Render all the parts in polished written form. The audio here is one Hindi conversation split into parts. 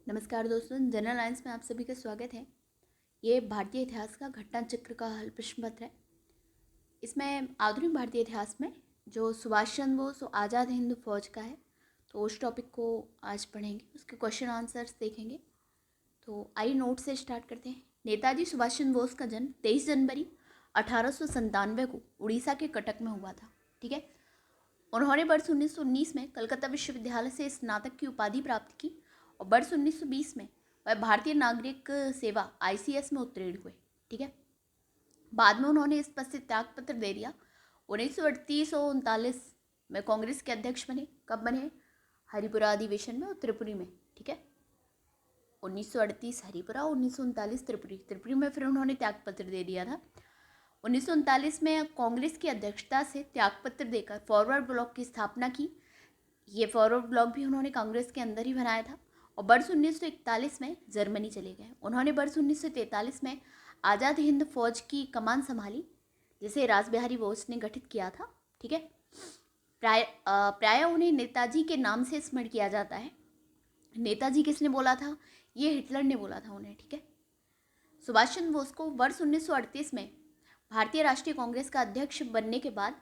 नमस्कार दोस्तों, जनरल लाइन्स में आप सभी का स्वागत है। ये भारतीय इतिहास का घटना चक्र का हल प्रश्न पत्र है। इसमें आधुनिक भारतीय इतिहास में जो सुभाष चंद्र बोस और आज़ाद हिंद फौज का है, तो उस टॉपिक को आज पढ़ेंगे, उसके क्वेश्चन आंसर्स देखेंगे। तो आइए नोट से स्टार्ट करते हैं। नेताजी सुभाष चंद्र बोस का जन्म 23 जनवरी 1897 को उड़ीसा के कटक में हुआ था। ठीक है। उन्होंने वर्ष 1919 में कलकत्ता विश्वविद्यालय से स्नातक की उपाधि प्राप्त की और वर्ष 1920 में वह भारतीय नागरिक सेवा ICS में उत्तीर्ण हुए। ठीक है। बाद में उन्होंने इस पद से त्यागपत्र दे दिया। 1938 और 1939 में कांग्रेस के अध्यक्ष बने। कब बने? हरिपुरा अधिवेशन में और त्रिपुरी में। ठीक है। 1938 हरिपुरा, 1939 त्रिपुरी में फिर उन्होंने त्यागपत्र दे दिया था। 1939 में कांग्रेस की अध्यक्षता से त्यागपत्र देकर फॉरवर्ड ब्लॉक की स्थापना की। ये फॉरवर्ड ब्लॉक भी उन्होंने कांग्रेस के अंदर ही बनाया था और वर्ष 1941 में जर्मनी चले गए। उन्होंने वर्ष 1943 में आज़ाद हिंद फौज की कमान संभाली, जिसे रास बिहारी बोस ने गठित किया था। ठीक है। प्राय उन्हें नेताजी के नाम से स्मरण किया जाता है। नेताजी किसने बोला था? ये हिटलर ने बोला था उन्हें। ठीक है। सुभाष चंद्र बोस को वर्ष 1938 में भारतीय राष्ट्रीय कांग्रेस का अध्यक्ष बनने के बाद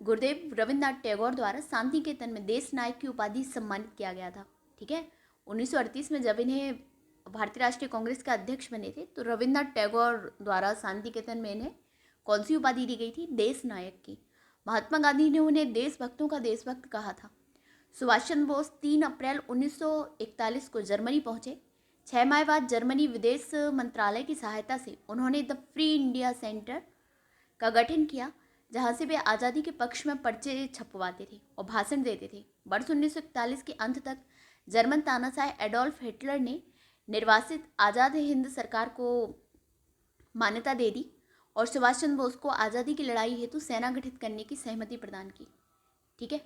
गुरुदेव रविन्द्रनाथ टैगोर द्वारा शांति निकेतन में देश नायक की उपाधि से सम्मानित किया गया था। ठीक है। 1938 में जब इन्हें भारतीय राष्ट्रीय कांग्रेस का अध्यक्ष बने थे, तो रविन्द्रनाथ टैगोर द्वारा शांति निकेतन में इन्हें कौन सी उपाधि दी गई थी? देश नायक की। महात्मा गांधी ने उन्हें देशभक्तों का देशभक्त कहा था। सुभाष चंद्र बोस 3 अप्रैल 1941 को जर्मनी पहुंचे। 6 माह बाद जर्मनी विदेश मंत्रालय की सहायता से उन्होंने द फ्री इंडिया सेंटर का गठन किया, जहां से वे आज़ादी के पक्ष में पर्चे छपवाते थे और भाषण देते थे। वर्ष 1941 के अंत तक जर्मन तानाशाह एडोल्फ हिटलर ने निर्वासित आज़ाद हिंद सरकार को मान्यता दे दी और सुभाष चंद्र बोस को आज़ादी की लड़ाई हेतु सेना गठित करने की सहमति प्रदान की। ठीक है।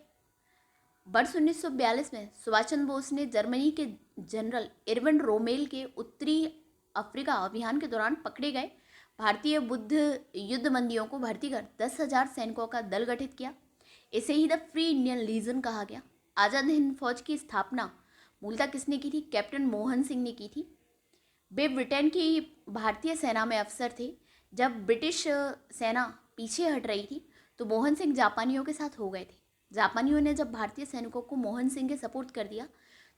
वर्ष 1942 में सुभाष चंद्र बोस ने जर्मनी के जनरल इरविन रोमेल के उत्तरी अफ्रीका अभियान के दौरान पकड़े गए भारतीय बुद्ध युद्धबंदियों को भर्ती कर 10,000 सैनिकों का दल गठित किया। इसे ही द फ्री इंडियन लीजन कहा गया। आज़ाद हिंद फौज की स्थापना मूलतः किसने की थी? कैप्टन मोहन सिंह ने की थी। वे ब्रिटेन की भारतीय सेना में अफसर थे। जब ब्रिटिश सेना पीछे हट रही थी, तो मोहन सिंह जापानियों के साथ हो गए थे। जापानियों ने जब भारतीय सैनिकों को मोहन सिंह के सपोर्ट कर दिया,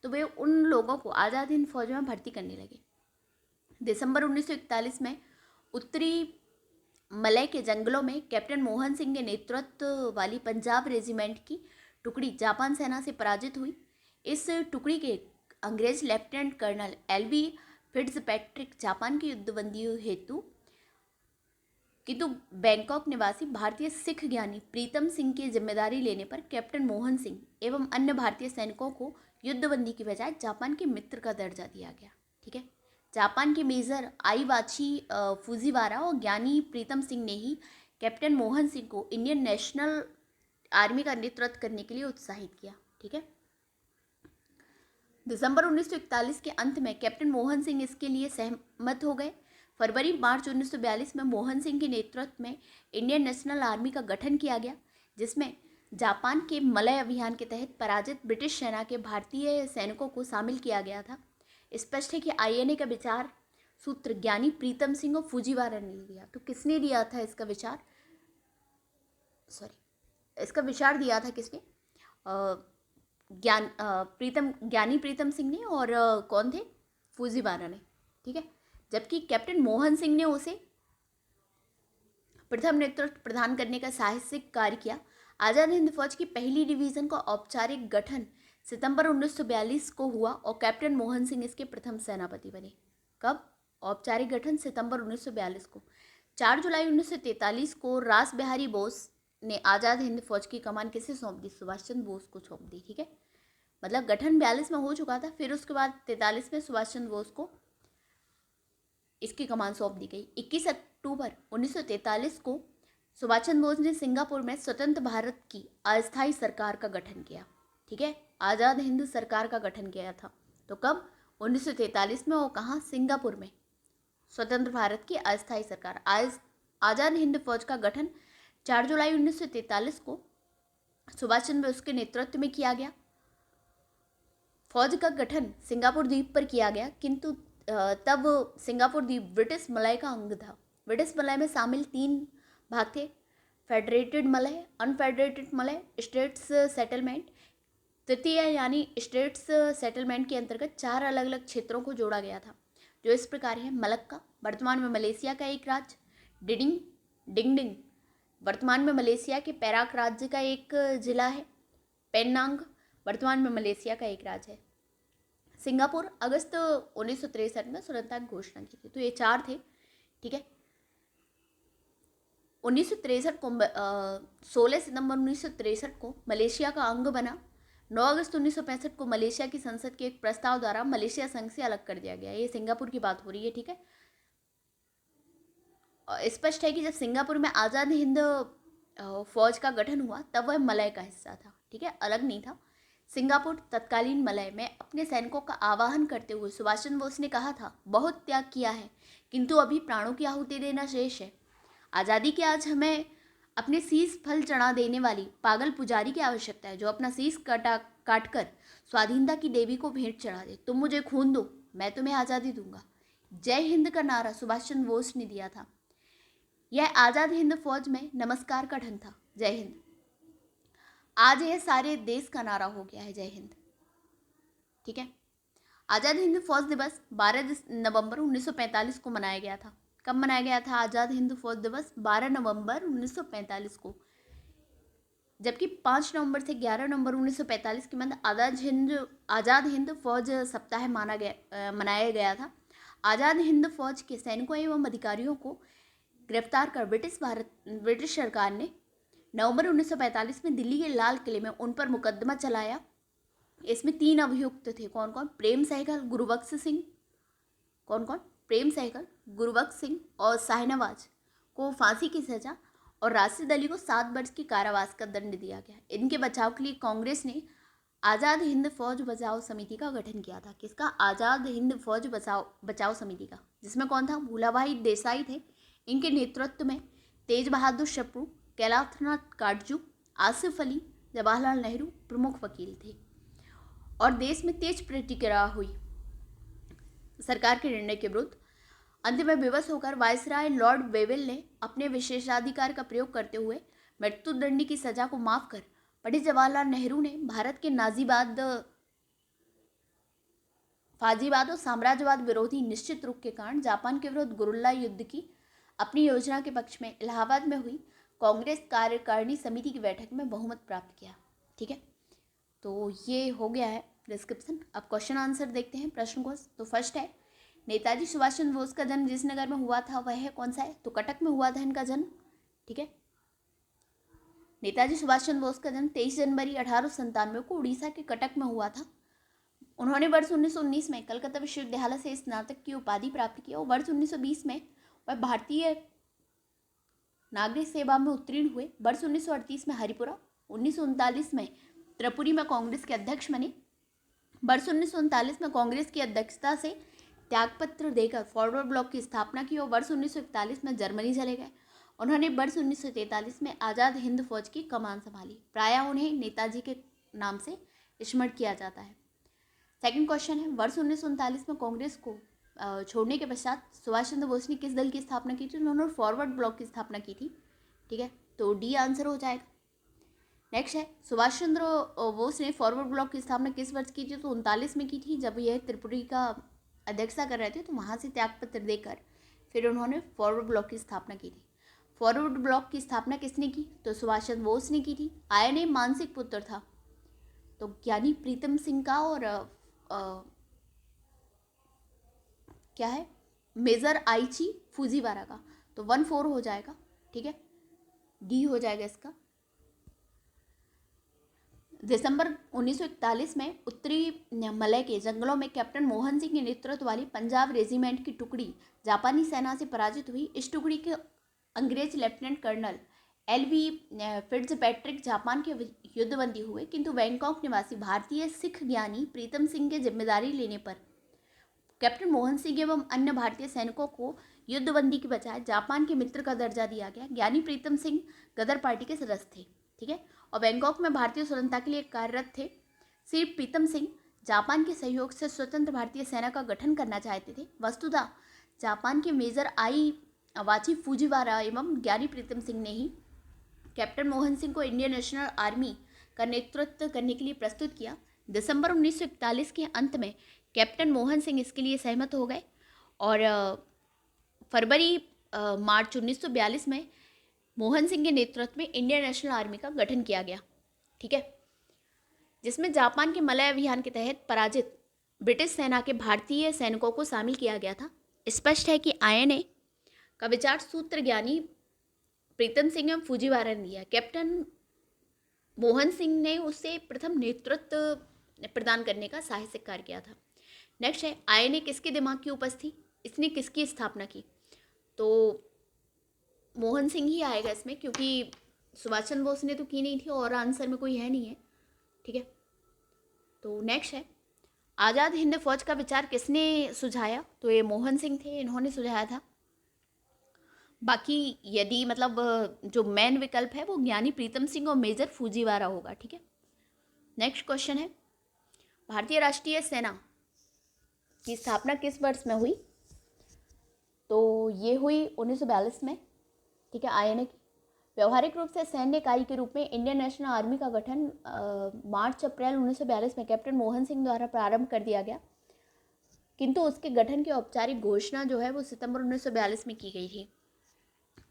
तो वे उन लोगों को आज़ाद हिंद फौज में भर्ती करने लगे। दिसंबर 1941 में उत्तरी मलय के जंगलों में कैप्टन मोहन सिंह के नेतृत्व वाली पंजाब रेजिमेंट की टुकड़ी जापान सेना से पराजित हुई। इस टुकड़ी के अंग्रेज लेफ्टिनेंट कर्नल LB फिट्जपैट्रिक जापान की युद्धबंदियों हेतु किंतु बैंकॉक निवासी भारतीय सिख ज्ञानी प्रीतम सिंह की जिम्मेदारी लेने पर कैप्टन मोहन सिंह एवं अन्य भारतीय सैनिकों को युद्धबंदी की बजाय जापान के मित्र का दर्जा दिया गया। ठीक है। जापान के मेजर आईवाची फुजीवारा और ज्ञानी प्रीतम सिंह ने ही कैप्टन मोहन सिंह को इंडियन नेशनल आर्मी का नेतृत्व करने के लिए उत्साहित किया। ठीक है। दिसंबर 1941 के अंत में कैप्टन मोहन सिंह इसके लिए सहमत हो गए। फरवरी मार्च 1942 में मोहन सिंह के नेतृत्व में इंडियन नेशनल आर्मी का गठन किया गया, जिसमें जापान के मलय अभियान के तहत पराजित ब्रिटिश सेना के भारतीय सैनिकों को शामिल किया गया था। स्पष्ट है कि INA का विचार सूत्र ज्ञानी प्रीतम सिंह और फुजीवारा ने दिया। तो किसने दिया था इसका विचार? इसका विचार दिया था किसने? ज्ञानी प्रीतम सिंह ने और कौन थे? फुजीवारा ने। ठीक है। जबकि कैप्टन मोहन सिंह ने उसे प्रथम नेतृत्व प्रदान करने का साहसिक कार्य किया। आज़ाद हिंद फौज की पहली डिवीजन का औपचारिक गठन सितंबर 1942 को हुआ और कैप्टन मोहन सिंह इसके प्रथम सेनापति बने। कब? औपचारिक गठन सितंबर 1942 को। 4 जुलाई 1943 को रास बिहारी बोस ने आज़ाद हिंद फौज की कमान किसे सौंप दी? सुभाष चंद्र बोस को सौंप दी। ठीक है। मतलब गठन 42 में हो चुका था, फिर उसके बाद 43 में सुभाष चंद्र बोस को इसकी कमान सौंप दी गई। 21 अक्टूबर 1943 को सुभाष चंद्र बोस ने सिंगापुर में स्वतंत्र भारत की अस्थायी सरकार का गठन किया। ठीक है। आज़ाद हिंद सरकार का गठन किया था। तो कब? 1943 में। और कहाँ? सिंगापुर में। स्वतंत्र भारत की अस्थायी सरकार। आज़ाद हिंद फौज का गठन 4 जुलाई 1943 को सुभाष चंद्र बोस के नेतृत्व में किया गया। फौज का गठन सिंगापुर द्वीप पर किया गया, किंतु तब सिंगापुर द्वीप ब्रिटिश मलय का अंग था। ब्रिटिश मलय में शामिल 3 भाग थे, federated Malay, unfederated Malay, states settlement. तृतीय यानी स्टेट्स सेटलमेंट के अंतर्गत 4 अलग अलग क्षेत्रों को जोड़ा गया था, जो इस प्रकार है: मलक्का, वर्तमान में मलेशिया का एक राज्य; डिडिंग डिंगडिंग, वर्तमान में मलेशिया के पेराक राज्य का एक जिला है; पेनांग, वर्तमान में मलेशिया का एक राज्य है। सिंगापुर अगस्त 1963 में स्वतंत्रता की घोषणा की थी। तो ये 4 थे, ठीक है। 1963 को 16 सितंबर 1963 को मलेशिया का अंग बना। 9 अगस्त 1965 को मलेशिया की संसद के एक प्रस्ताव द्वारा मलेशिया संघ से अलग कर दिया गया। ये सिंगापुर की बात हो रही है, ठीक है। स्पष्ट है कि जब सिंगापुर में आज़ाद हिंद फौज का गठन हुआ तब वह मलय का हिस्सा था, ठीक है, अलग नहीं था। सिंगापुर तत्कालीन मलय में अपने सैनिकों का आह्वान करते हुए सुभाष चंद्र बोस ने कहा था, बहुत त्याग किया है किंतु अभी प्राणों की आहुति देना शेष है। आज़ादी के आज हमें अपने शीश फल चढ़ा देने वाली पागल पुजारी की आवश्यकता है, जो अपना शीश काट कर स्वाधीनता की देवी को भेंट चढ़ा दे। तुम मुझे खून दो, मैं तुम्हें आज़ादी दूंगा। जय हिंद का नारा सुभाष चंद्र बोस ने दिया था। यह आज़ाद हिंद फौज में नमस्कार का ढंग था। जय हिंद। आज यह सारे देश का नारा हो गया है, जय हिंद, ठीक है। आज़ाद हिंद फौज दिवस 12 नवंबर 1945 को मनाया गया था। कब मनाया गया था आज़ाद हिंद फौज दिवस? 12 नवंबर 1945 को, जबकि 5 नवंबर से 11 नवंबर 1945 के मध्य आज़ाद हिंद फौज सप्ताह मनाया गया था। आज़ाद हिंद फौज के सैनिकों एवं अधिकारियों को गिरफ्तार कर ब्रिटिश सरकार ने नवंबर 1945 में दिल्ली के लाल किले में उन पर मुकदमा चलाया। इसमें 3 अभियुक्त थे। कौन कौन? प्रेम सहगल, गुरुबख्श सिंह, कौन कौन? प्रेम सहगल, गुरुबख्श सिंह और शाहनवाज को फांसी की सजा और राशिद अली को 7 वर्ष की कारावास का दंड दिया गया। इनके बचाव के लिए कांग्रेस ने आज़ाद हिंद फौज बचाओ समिति का गठन किया था। किसका? आज़ाद हिंद फौज बचाओ समिति का, जिसमें कौन था? भूलाभाई देसाई थे। इनके नेतृत्व में तेज बहादुर शप्रू, कैलाशनाथ काटजू, आसिफ अली, जवाहरलाल नेहरू प्रमुख वकील थे। और देश में तेज प्रतिक्रिया हुई सरकार के निर्णय के विरुद्ध। अंत में विवश होकर वायसराय लॉर्ड वेवेल ने अपने विशेषाधिकार का प्रयोग करते हुए मृत्युदंड की सजा को माफ कर पंडित जवाहरलाल नेहरू ने भारत के फाजीवाद और साम्राज्यवाद विरोधी निश्चित रुख के कारण जापान के विरुद्ध गुरिल्ला युद्ध की अपनी योजना के पक्ष में इलाहाबाद में हुई कांग्रेस कार्यकारिणी समिति की बैठक में बहुमत प्राप्त किया, ठीक है। तो ये हो गया है डिस्क्रिप्शन। अब क्वेश्चन आंसर देखते हैं प्रश्न को। तो फर्स्ट है, नेताजी सुभाष चंद्र बोस का जन्म जिस नगर में हुआ था वह है कौन सा है? तो कटक में हुआ था इनका जन्म, ठीक है। नेताजी सुभाष चंद्र बोस का जन्म 23 जनवरी 1897 को उड़ीसा के कटक में हुआ था। उन्होंने वर्ष 1919 में कलकत्ता विश्वविद्यालय से स्नातक की उपाधि प्राप्त की और वर्ष 1920 में वह भारतीय नागरिक सेवा में उत्तीर्ण हुए। वर्ष 1938 में हरिपुरा, 1939 में त्रिपुरी में कांग्रेस के अध्यक्ष बने। वर्ष 1939 में कांग्रेस की अध्यक्षता से त्यागपत्र देकर फॉरवर्ड ब्लॉक की स्थापना की और वर्ष 1941 में जर्मनी चले गए। उन्होंने वर्ष 1943 में आज़ाद हिंद फौज की कमान संभाली। प्रायः उन्हें नेताजी के नाम से स्मरण किया जाता है। सेकंड क्वेश्चन है, वर्ष 1939 में कांग्रेस को छोड़ने के पश्चात सुभाष चंद्र बोस ने किस दल की स्थापना की थी? उन्होंने फॉरवर्ड ब्लॉक की स्थापना की थी, ठीक है। तो डी आंसर हो जाएगा। नेक्स्ट है, सुभाष चंद्र बोस ने फॉरवर्ड ब्लॉक की स्थापना किस वर्ष की थी? तो 39 में की थी, जब यह त्रिपुरी का अध्यक्षता कर रहे थे। तो वहाँ से त्यागपत्र देकर फिर उन्होंने फॉरवर्ड ब्लॉक की स्थापना की थी। फॉरवर्ड ब्लॉक की स्थापना किसने की? तो सुभाष चंद्र बोस ने की थी। आयन मानसिक पुत्र था तो ज्ञानी प्रीतम सिंह का और क्या है, मेजर आइची फूजीवारा का। तो 1-4 हो जाएगा, ठीक है, डी हो जाएगा इसका। दिसंबर 1941 में उत्तरी मलय के जंगलों में कैप्टन मोहन सिंह के नेतृत्व वाली पंजाब रेजिमेंट की टुकड़ी जापानी सेना से पराजित हुई। इस टुकड़ी के अंग्रेज लेफ्टिनेंट कर्नल LV फिट्जपैट्रिक जापान के युद्धबंदी हुए, किंतु बैंकॉक निवासी भारतीय सिख ज्ञानी प्रीतम सिंह के जिम्मेदारी लेने पर कैप्टन मोहन सिंह एवं अन्य भारतीय सैनिकों को युद्धबंदी के बजाय जापान के मित्र का दर्जा दिया गया। ज्ञानी प्रीतम सिंह गदर पार्टी के सदस्य थे, ठीक है, और बैंकॉक में भारतीय स्वतंत्रता के लिए कार्यरत थे। श्री प्रीतम सिंह जापान के सहयोग से स्वतंत्र भारतीय सेना का गठन करना चाहते थे। वस्तुतः जापान के मेजर आई अवाची फूजीवारा एवं ज्ञानी प्रीतम सिंह ने ही कैप्टन मोहन सिंह को इंडियन नेशनल आर्मी का नेतृत्व करने के लिए प्रस्तुत किया। दिसंबर 1941 के अंत में कैप्टन मोहन सिंह इसके लिए सहमत हो गए और फरवरी मार्च 1942 में मोहन सिंह के नेतृत्व में इंडियन नेशनल आर्मी का गठन किया गया, ठीक है, जिसमें जापान के मलय अभियान के तहत पराजित ब्रिटिश सेना के भारतीय सैनिकों को शामिल किया गया था। स्पष्ट है कि आईएनए का विचार सूत्र ज्ञानी प्रीतम सिंह एवं फूजीवारा ने दिया। कैप्टन मोहन सिंह ने उसे प्रथम नेतृत्व प्रदान करने का साहसिक कार्य किया था। नेक्स्ट है, आईएनए किसके दिमाग की उपज थी, इसने किसकी स्थापना की? तो मोहन सिंह ही आएगा इसमें, क्योंकि सुभाष चंद्र बोस ने तो की नहीं थी और आंसर में कोई है नहीं है, ठीक है। तो नेक्स्ट है, आज़ाद हिंद फौज का विचार किसने सुझाया? तो ये मोहन सिंह थे, इन्होंने सुझाया था। बाकी यदि मतलब जो मेन विकल्प है वो ज्ञानी प्रीतम सिंह और मेजर फूजीवारा होगा, ठीक है। नेक्स्ट क्वेश्चन है, भारतीय राष्ट्रीय सेना की स्थापना किस वर्ष में हुई? तो ये हुई 1942 में, ठीक है, आईएनए की। व्यवहारिक रूप से सैन्य इकाई के रूप में इंडियन नेशनल आर्मी का गठन मार्च अप्रैल 1942 में कैप्टन मोहन सिंह द्वारा प्रारंभ कर दिया गया, किंतु उसके गठन की औपचारिक घोषणा जो है वो सितंबर 1942 में की गई थी।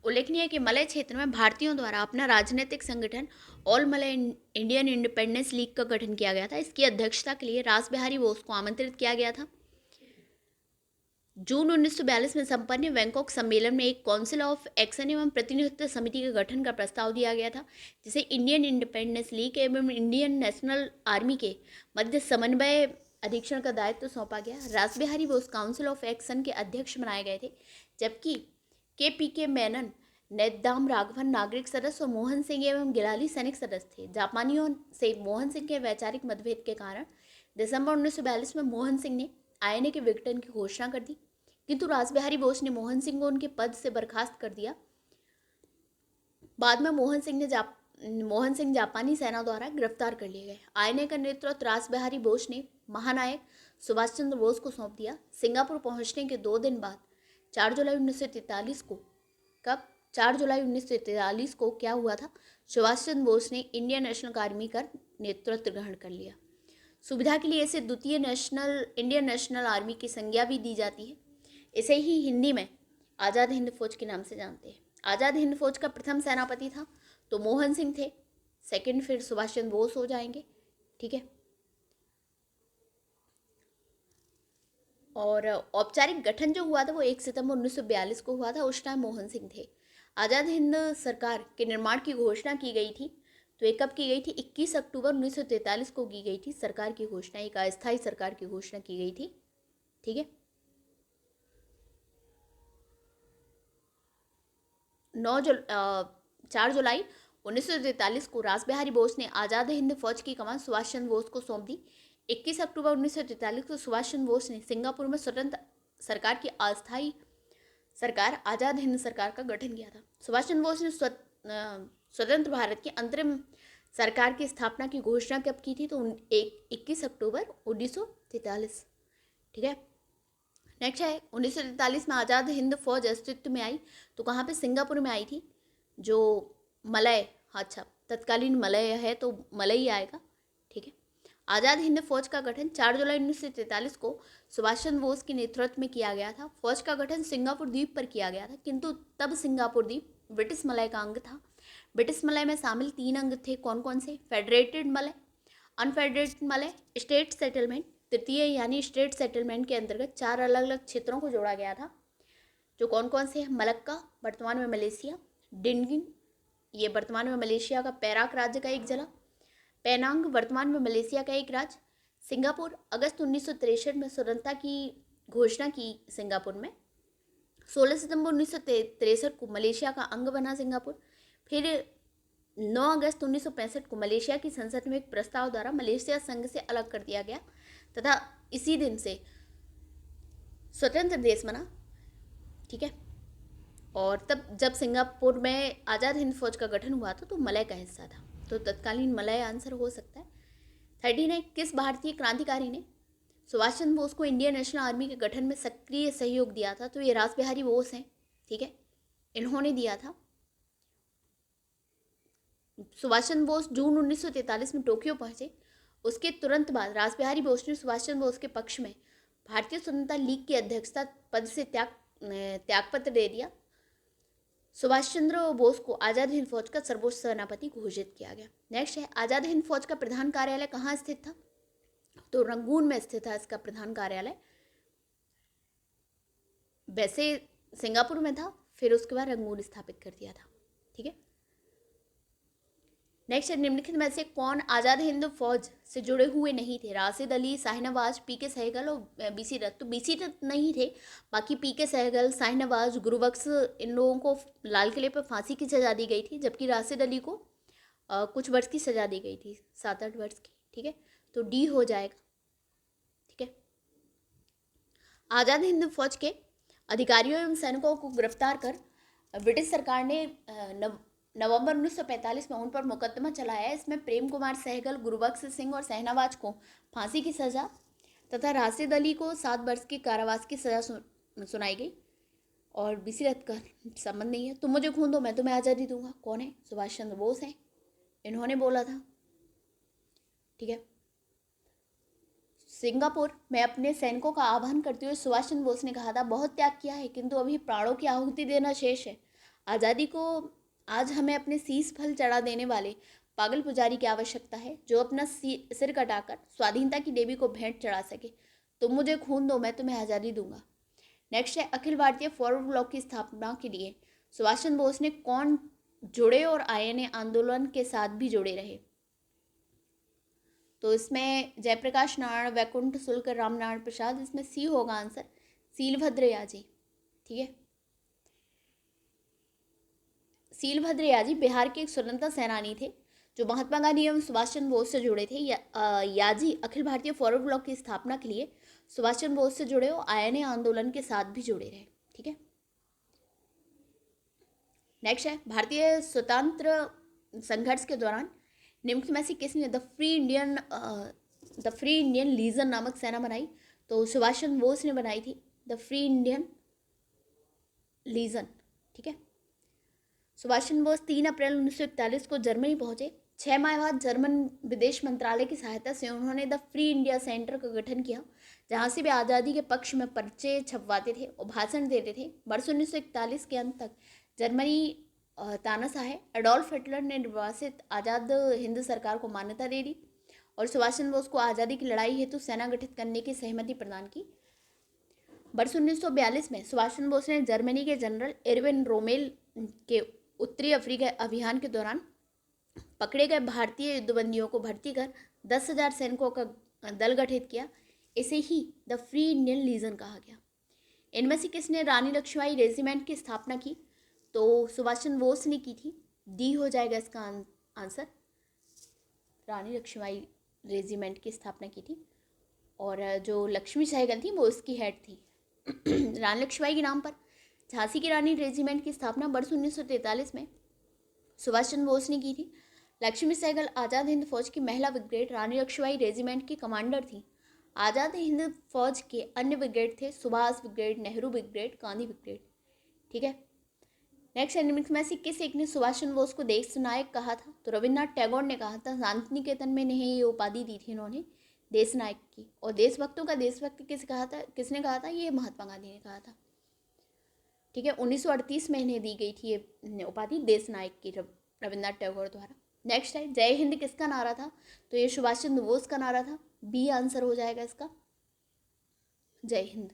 उल्लेखनीय है कि मलय क्षेत्र में भारतीयों द्वारा अपना राजनीतिक संगठन all Malay Indian independence league का गठन किया गया था। इसकी अध्यक्षता के लिए रास बिहारी बोस को आमंत्रित किया गया था। जून 1942 में संपन्न बैंकॉक सम्मेलन में एक काउंसिल ऑफ एक्शन एवं प्रतिनिधित्व समिति के गठन का प्रस्ताव दिया गया था, जिसे इंडियन इंडिपेंडेंस लीग एवं इंडियन नेशनल आर्मी के मध्य समन्वय अधीक्षण का दायित्व सौंपा गया। रास Bihari Bose council of action के अध्यक्ष बनाए गए थे, जबकि के मेनन, नेद्दाम राघवन नागरिक सदस्य और मोहन सिंह एवं गिलाली सैनिक सदस्य थे। जापानियों से मोहन सिंह के वैचारिक मतभेद के कारण दिसंबर 1942 में मोहन सिंह ने आईएनए के विघटन की घोषणा कर दी, किंतु रास बिहारी बोस ने मोहन सिंह को उनके पद से बर्खास्त कर दिया। बाद में मोहन सिंह जापानी सेना द्वारा गिरफ्तार कर लिए गए। आईएनए का नेतृत्व रास बिहारी बोस ने महानायक सुभाष चंद्र बोस को सौंप दिया। सिंगापुर पहुंचने के 2 दिन बाद 4 जुलाई 1943 को, कब 4 जुलाई 1943 को क्या हुआ था? सुभाष चंद्र बोस ने इंडियन नेशनल आर्मी का नेतृत्व ग्रहण कर लिया। सुविधा के लिए इसे द्वितीय इंडियन नेशनल आर्मी की संज्ञा भी दी जाती है। इसे ही हिंदी में आज़ाद हिंद फौज के नाम से जानते हैं। आज़ाद हिंद फौज का प्रथम सेनापति था तो मोहन सिंह थे, सेकंड फिर सुभाष चंद्र बोस हो जाएंगे, ठीक है। और औपचारिक गठन जो हुआ था वो 1 सितंबर 1942 को हुआ था, उस टाइम मोहन सिंह थे। आज़ाद हिंद सरकार के निर्माण की घोषणा की गई थी, तो ये कब की गई थी? 21 अक्टूबर 1943 को की गई थी सरकार की घोषणा, एक अस्थायी सरकार की घोषणा की गई थी, ठीक है। 4 जुलाई 1943 को रास बिहारी बोस ने आज़ाद हिंद फौज की कमान सुभाष चंद्र बोस को सौंप दी। 21 अक्टूबर 1943 को सुभाष चंद्र बोस ने सिंगापुर में स्वतंत्र सरकार की अस्थायी सरकार आज़ाद हिंद सरकार का गठन किया था। सुभाष चंद्र बोस ने स्वतंत्र भारत की अंतरिम सरकार की स्थापना की घोषणा कब की थी? तो 21 अक्टूबर 1943, ठीक है। नेक्स्ट है, 1943 में आज़ाद हिंद फौज अस्तित्व में आई, तो कहाँ पे? सिंगापुर में आई थी। जो मलय, अच्छा तत्कालीन मलय है तो मलय ही आएगा, ठीक है। आज़ाद हिंद फौज का गठन 4 जुलाई 1943 को सुभाष चंद्र बोस के नेतृत्व में किया गया था। फौज का गठन सिंगापुर द्वीप पर किया गया था, किंतु तब सिंगापुर द्वीप ब्रिटिश मलय का अंग था। ब्रिटिश मलय में शामिल 3 अंग थे, कौन कौन से? Federated Malay, unfederated Malay, state settlement. तृतीय यानी स्टेट सेटलमेंट के अंतर्गत 4 अलग अलग क्षेत्रों को जोड़ा गया था, जो कौन कौन से हैं? मलक्का, वर्तमान में मलेशिया, डिंगिंग, ये वर्तमान में मलेशिया का पेराक राज्य का एक जिला, पेनांग, वर्तमान में मलेशिया का एक राज्य। सिंगापुर, अगस्त 1963 में स्वतंत्रता की घोषणा की सिंगापुर में। 16 सितंबर 1963 को मलेशिया का अंग बना सिंगापुर। फिर 9 अगस्त 1965 को मलेशिया की संसद में एक प्रस्ताव द्वारा मलेशिया संघ से अलग कर दिया गया तथा इसी दिन से स्वतंत्र देश बना, ठीक है। और तब जब सिंगापुर में आज़ाद हिंद फौज का गठन हुआ था तो मलय का हिस्सा था, तो तत्कालीन मलय आंसर हो सकता है। 39, किस भारतीय क्रांतिकारी ने सुभाष चंद्र बोस को इंडियन नेशनल आर्मी के गठन में सक्रिय सहयोग दिया था? तो ये रास बिहारी बोस हैं, ठीक है, इन्होंने दिया था। सुभाष चंद्र बोस जून 1943 में टोक्यो पहुंचे। उसके तुरंत बाद रास बिहारी बोस ने सुभाष चंद्र बोस के पक्ष में भारतीय स्वतंत्रता लीग की अध्यक्षता पद से त्यागपत्र दे दिया। सुभाष चंद्र बोस को आज़ाद हिंद फौज का सर्वोच्च सेनापति घोषित किया गया। नेक्स्ट है, आज़ाद हिंद फौज का प्रधान कार्यालय कहाँ स्थित था? तो रंगून में स्थित था इसका प्रधान कार्यालय। वैसे सिंगापुर में था, फिर उसके बाद रंगून स्थापित कर दिया था, ठीक है। नेक्स्ट है, निम्नलिखित में से कौन आज़ाद हिंद फौज से जुड़े हुए नहीं थे? राशिद अली, शाहनवाज, पीके सहगल और बीसी दत्त। तो बीसी दत्त नहीं थे, बाकी पीके सहगल, शाहनवाज, गुरुबख्श, इन लोगों को लाल किले पर फांसी की सजा दी गई थी, जबकि राशिद अली को कुछ वर्ष की सजा दी गई थी, 7-8 वर्ष की, ठीक है। तो डी हो जाएगा, ठीक है। आज़ाद हिंद फौज के अधिकारियों एवं सैनिकों को गिरफ्तार कर ब्रिटिश सरकार ने नवंबर 1945 में उन पर मुकदमा चलाया। इसमें प्रेम कुमार सहगल, गुरुबख्श सिंह और शाहनवाज को फांसी की सजा तथा राशिद अली को 7 वर्ष की कारावास की सजा सुनाई गई। और बीसी दत्त का संबंध नहीं है। तुम मुझे खून दो, मैं तुम्हें आज़ादी दूंगा, कौन है? सुभाष चंद्र बोस हैं, इन्होंने बोला था, ठीक है। सिंगापुर में अपने सैनिकों का आह्वान करते हुए सुभाष चंद्र बोस ने कहा था, बहुत त्याग किया है किंतु अभी प्राणों की आहुति देना शेष है। आज़ादी को आज हमें अपने शीश फल चढ़ा देने वाले पागल पुजारी की आवश्यकता है, जो अपना सिर कटाकर स्वाधीनता की देवी को भेंट चढ़ा सके। तुम मुझे खून दो, मैं तुम्हें आज़ादी दूंगा। नेक्स्ट है, अखिल भारतीय फॉरवर्ड ब्लॉक की स्थापना के लिए सुभाष चंद्र बोस ने कौन जुड़े और आईएनए आंदोलन के साथ भी जुड़े रहे? तो इसमें जयप्रकाश नारायण, वैकुंठ शुक्ल, रामनारायण प्रसाद। इसमें सी होगा आंसर, सीलभद्र याजी, ठीक है। सीलभद्र याजी बिहार के एक स्वतंत्रता सेनानी थे जो महात्मा गांधी एवं सुभाष चंद्र बोस से जुड़े थे। याजी अखिल भारतीय फॉरवर्ड ब्लॉक की स्थापना के लिए सुभाष चंद्र बोस से जुड़े और आईएनए आंदोलन के साथ भी जुड़े रहे, ठीक है। नेक्स्ट है, भारतीय स्वतंत्र संघर्ष के दौरान निम्नलिखित में से किसने द फ्री इंडियन लीजन नामक सेना बनाई? तो सुभाष चंद्र बोस ने बनाई थी द फ्री इंडियन लीजन, ठीक है। सुभाष चंद्र बोस 3 अप्रैल 1941 को जर्मनी पहुंचे। 6 माह बाद जर्मन विदेश मंत्रालय की सहायता से उन्होंने द फ्री इंडिया सेंटर का गठन किया, जहां से वे आज़ादी के पक्ष में पर्चे छपवाते थे और भाषण देते थे। वर्ष 1941 के अंत तक जर्मनी तानाशाह है। एडोल्फ हिटलर ने निर्वासित आज़ाद हिंद सरकार को मान्यता दे दी और सुभाष चंद्र बोस को आज़ादी की लड़ाई हेतु सेना गठित करने की सहमति प्रदान की। वर्ष 1942 में सुभाष चंद्र बोस ने जर्मनी के जनरल एरविन रोमेल के उत्तरी अफ्रीका अभियान के दौरान पकड़े गए भारतीय युद्धबंदियों को भर्ती कर 10,000 सैनिकों का दल गठित किया। इसे ही द फ्री इंडियन लीजन कहा गया। इनमें से किसने रानी लक्ष्मीबाई रेजिमेंट की स्थापना की? तो सुभाष चंद्र बोस ने की थी, डी हो जाएगा इसका आंसर, रानी लक्ष्मीबाई रेजिमेंट की स्थापना की थी। और जो लक्ष्मी सहगल थी वो उसकी हेड थी। रानी लक्ष्मीबाई के नाम पर झांसी की रानी रेजिमेंट की स्थापना वर्ष 1943 में सुभाष चंद्र बोस ने की थी। लक्ष्मी सहगल आज़ाद हिंद फौज की महिला ब्रिगेड रानी लक्ष्मीबाई रेजिमेंट की कमांडर थी। आज़ाद हिंद फौज के अन्य ब्रिगेड थे Subhash brigade, Nehru brigade, Gandhi brigade, ठीक है। नेक्स्ट निम्नलिखित में से किस एक ने सुभाष चंद्र बोस को देश नायक कहा था? तो रविन्द्रनाथ टैगोर ने कहा था। शांति निकेतन में इन्हें ये उपाधि दी थी इन्होंने, देश नायक की। और देशभक्तों का देशभक्त किसने कहा था? ये महात्मा गांधी ने कहा था, ठीक है। 1938 में इन्हें दी गई थी ये उपाधि देश नायक की रविन्द्रनाथ टैगोर द्वारा। नेक्स्ट है, जय हिंद किसका नारा था? तो ये सुभाष चंद्र बोस का नारा था, बी आंसर हो जाएगा इसका, जय हिंद।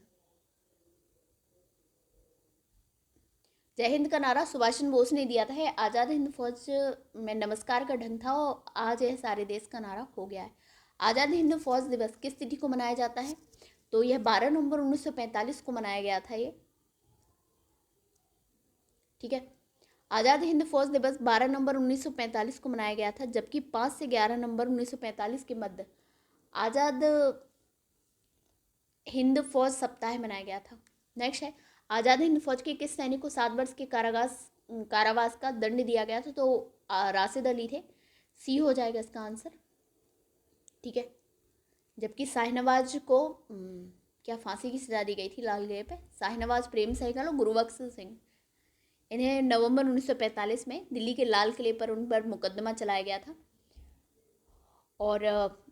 जय हिंद का नारा सुभाष चंद्र बोस ने दिया था। है आज़ाद हिंद फौज में नमस्कार का ढंग था और आज यह सारे देश का नारा हो गया है। आज़ाद हिंद फौज दिवस किस तिथि को मनाया जाता है? तो यह 12 नवंबर 1945 को मनाया गया था ये, ठीक है। आज़ाद हिंद फौज दिवस 12 नवंबर 1945 को मनाया गया था, जबकि 5 से 11 नवंबर 1945 के मध्य आज़ाद हिंद फौज सप्ताह मनाया गया था। नेक्स्ट है, आज़ाद हिंद फौज के किस सैनिक को 7 वर्ष के कारावास का दंड दिया गया था? तो राशिद अली थे, सी हो जाएगा इसका आंसर। ठीक है। जबकि शाहनवाज को क्या फांसी की सजा दी गई थी लाल किले पे? शाहनवाज प्रेम सहगल और गुरुबख्श सिंह, इन्हें नवंबर 1945 में दिल्ली के लाल किले पर उन पर मुकदमा चलाया गया था। और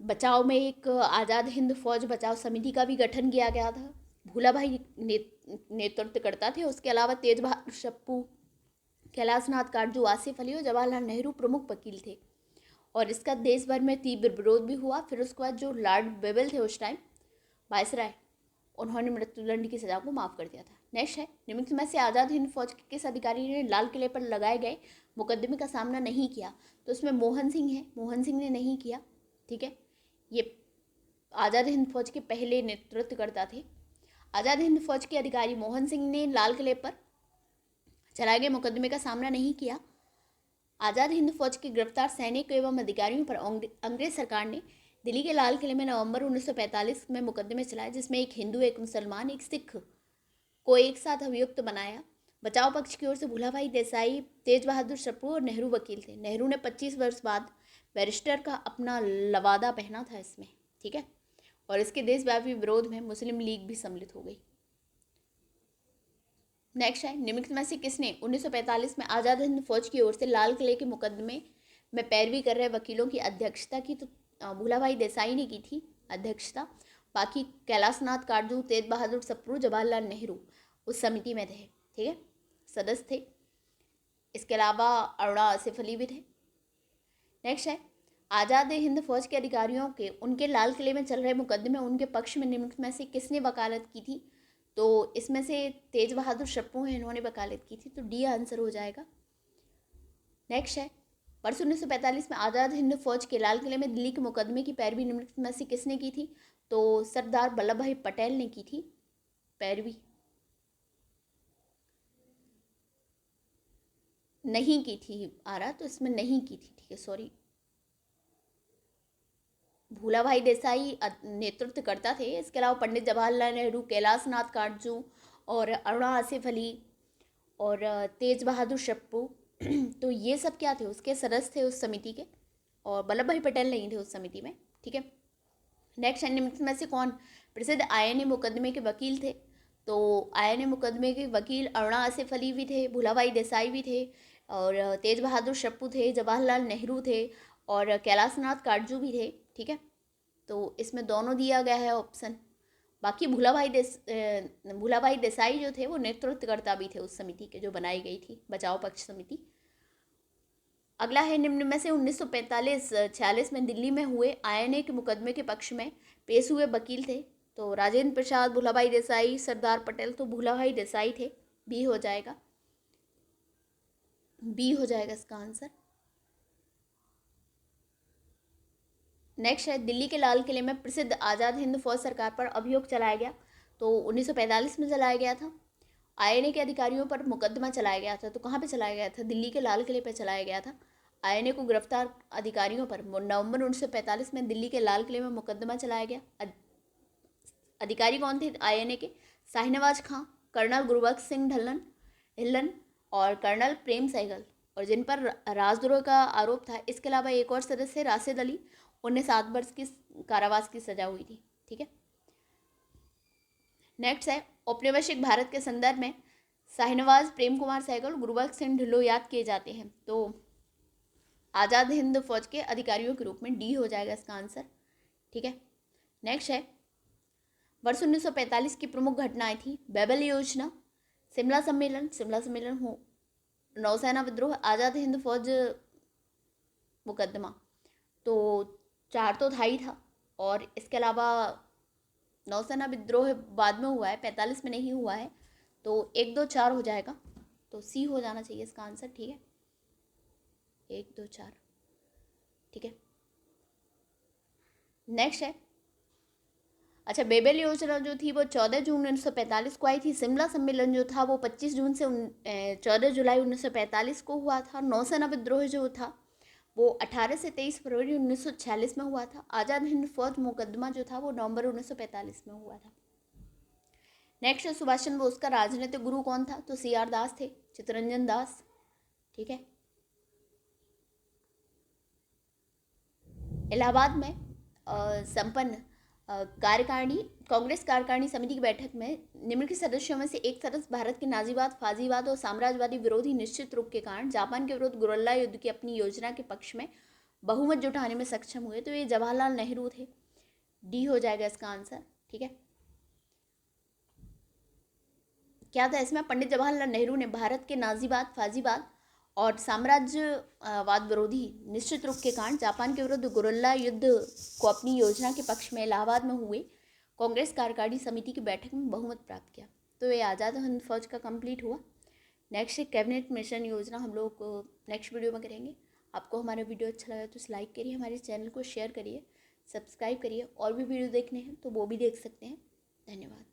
बचाव में एक आज़ाद हिंद फौज बचाव समिति का भी गठन किया गया था। भूला भाई नेतृत्व करता थे। उसके अलावा तेज बहादुर सप्पू, कैलाश नाथ काटजू, आसिफ अली और जवाहरलाल नेहरू प्रमुख वकील थे। और इसका देश भर में तीव्र विरोध भी हुआ। फिर उसके बाद जो लॉर्ड बेबल थे उस टाइम वायसराय, उन्होंने मृत्युदंड की सजा को माफ़ कर दिया था। नेक्स्ट है, निम्नलिखित में से आज़ाद हिंद फौज के किस अधिकारी ने लाल किले पर लगाए गए मुकदमे का सामना नहीं किया? तो इसमें मोहन सिंह है। मोहन सिंह ने नहीं किया। ठीक है, ये आज़ाद हिंद फौज के पहले नेतृत्वकर्ता थे। आज़ाद हिंद फौज के अधिकारी मोहन सिंह ने लाल किले पर चलाए गए मुकदमे का सामना नहीं किया। आज़ाद हिंद फौज के गिरफ्तार सैनिक एवं अधिकारियों पर अंग्रेज सरकार ने दिल्ली के लाल किले में नवंबर 1945 में मुकदमे चलाए, जिसमें एक हिंदू, एक मुसलमान, एक सिख को एक साथ अभियुक्त बनाया। बचाव पक्ष की ओर से भूला भाई देसाई, तेज बहादुर सप्रू और नेहरू वकील थे। नेहरू ने 25 वर्ष बाद बैरिस्टर का अपना लवादा पहना था इसमें। ठीक है, और इसके देशव्यापी विरोध में मुस्लिम लीग भी सम्मिलित हो गई। नेक्स्ट है, निम्नलिखित में से किसने 1945 में आज़ाद हिंद फौज की ओर से लाल किले के मुकदमे में पैरवी कर रहे वकीलों की अध्यक्षता की? तो भूला भाई देसाई ने की थी अध्यक्षता। बाकी कैलाश नाथ काटजू, तेज बहादुर सप्रू, जवाहरलाल नेहरू उस समिति में थे। ठीक है, सदस्य थे। इसके अलावा अरुणा आसिफ अली भी थे। नेक्स्ट है, आज़ाद हिंद फौज के अधिकारियों के उनके लाल किले में चल रहे मुकदमे उनके पक्ष में निम्नलिखित में से किसने वकालत की थी? तो इसमें से तेज बहादुर सप्रू हैं, इन्होंने वकालत की थी। तो डी आंसर हो जाएगा। नेक्स्ट है, वर्ष 1945 में आज़ाद हिंद फौज के लाल किले में दिल्ली के मुकदमे की पैरवी निम्नलिखित में से किसने की थी? तो सरदार वल्लभ भाई पटेल ने की थी पैरवी। नहीं की थी आ रहा, तो इसमें नहीं की थी। ठीक है, सॉरी। भूला भाई देसाई नेतृत्व करता थे। इसके अलावा पंडित जवाहरलाल नेहरू, कैलाश नाथ काटजू और अरुणा आसिफ अली और तेज बहादुर सप्रू तो ये सब क्या थे? उसके सदस्य थे उस समिति के। और वल्लभ भाई पटेल नहीं थे उस समिति में। ठीक है, नेक्स्ट निम्नलिखित में से कौन प्रसिद्ध आईएनए मुकदमे के वकील थे? तो आईएनए मुकदमे के वकील अरुणा आसिफ अली भी थे, भूला भाई देसाई भी थे, और तेज बहादुर सप्रू थे, जवाहरलाल नेहरू थे और कैलाश नाथ काटजू भी थे। ठीक है, तो इसमें दोनों दिया गया है ऑप्शन। बाकी भूला भाई देसाई जो थे वो नेतृत्वकर्ता भी थे उस समिति के, जो बनाई गई थी बचाव पक्ष समिति। अगला है, निम्न में से 1945-46 में दिल्ली में हुए आईएनए के मुकदमे के पक्ष में पेश हुए वकील थे? तो राजेंद्र प्रसाद, भूला भाई देसाई, सरदार पटेल। तो भूला भाई देसाई थे। बी हो जाएगा। बी हो जाएगा इसका आंसर। नेक्स्ट है, दिल्ली के लाल किले में प्रसिद्ध आज़ाद हिंद फौज सरकार पर अभियोग चलाया गया। तो 1945 में चलाया गया था। आईएनए के अधिकारियों पर मुकदमा चलाया गया था। तो कहाँ पे चलाया गया था? दिल्ली के लाल किले पर चलाया गया था। आईएनए को गिरफ्तार अधिकारियों पर नवंबर 1945 में दिल्ली के लाल किले में मुकदमा चलाया गया। अधिकारी कौन थे आईएनए के? शाहनवाज खां, कर्नल गुरबख्श सिंह ढिल्लन और कर्नल प्रेम सहगल, और जिन पर राजद्रोह का आरोप था। इसके अलावा एक और सदस्य राशिद अली, उन्हें 7 वर्ष की कारावास की सजा हुई थी। ठीक है, नेक्स्ट है, औपनिवेशिक भारत के संदर्भ में शाहनवाज, प्रेम कुमार सहगल, गुरबख्श सिंह ढिल्लों याद किए जाते हैं। तो आज़ाद हिंद फौज के अधिकारियों के रूप में डी हो जाएगा इसका आंसर। ठीक है, नेक्स्ट है, वर्ष 1945 की प्रमुख घटनाएं थी बेबल योजना, शिमला सम्मेलन हो, नौसेना विद्रोह, आज़ाद हिंद फौज मुकदमा। तो 4 तो था ही था, और इसके अलावा नौसेना विद्रोह बाद में हुआ है, 45 में नहीं हुआ है। तो 1, 2, 4 हो जाएगा। तो सी हो जाना चाहिए इसका आंसर। ठीक है, 1, 2, 4। ठीक है, नेक्स्ट है, अच्छा, बेबल योजना जो थी वो 14 जून 1945 को आई थी। शिमला सम्मेलन जो था वो 25 जून से 14 जुलाई 1945 को हुआ था। नौसेना विद्रोह जो था वो 18 से 23 फरवरी 1946 में हुआ था। आज़ाद हिंद फौज मुकदमा जो था वो नवंबर 1945 में हुआ था। नेक्स्ट, सुभाष चंद्र बोस का राजनीतिक गुरु कौन था? तो CR दास थे, चित्तरंजन दास। ठीक है, इलाहाबाद में संपन्न कार्यकारिणी कांग्रेस कार्यकारिणी समिति की बैठक में निम्नलिखित सदस्यों में से एक सदस्य भारत के नाजीवाद, फाजीवाद और साम्राज्यवादी विरोधी निश्चित रूप के कारण जापान के विरुद्ध गुरिल्ला युद्ध की अपनी योजना के पक्ष में बहुमत जुटाने में सक्षम हुए। तो ये जवाहरलाल नेहरू थे। डी हो जाएगा इसका आंसर। ठीक है, क्या था इसमें? पंडित जवाहरलाल नेहरू ने भारत के नाजीवाद, फाजीवाद और साम्राज्यवाद विरोधी निश्चित रूप के कारण जापान के विरुद्ध गुरिल्ला युद्ध को अपनी योजना के पक्ष में इलाहाबाद में हुए कांग्रेस कार्यकारिणी समिति की बैठक में बहुमत प्राप्त किया। तो ये आज़ाद हिंद फौज का कंप्लीट हुआ। नेक्स्ट कैबिनेट मिशन योजना हम लोग नेक्स्ट वीडियो में करेंगे। आपको हमारा वीडियो अच्छा लगा तो लाइक करिए, हमारे चैनल को शेयर करिए, सब्सक्राइब करिए। और भी वीडियो देखने हैं तो वो भी देख सकते हैं। धन्यवाद।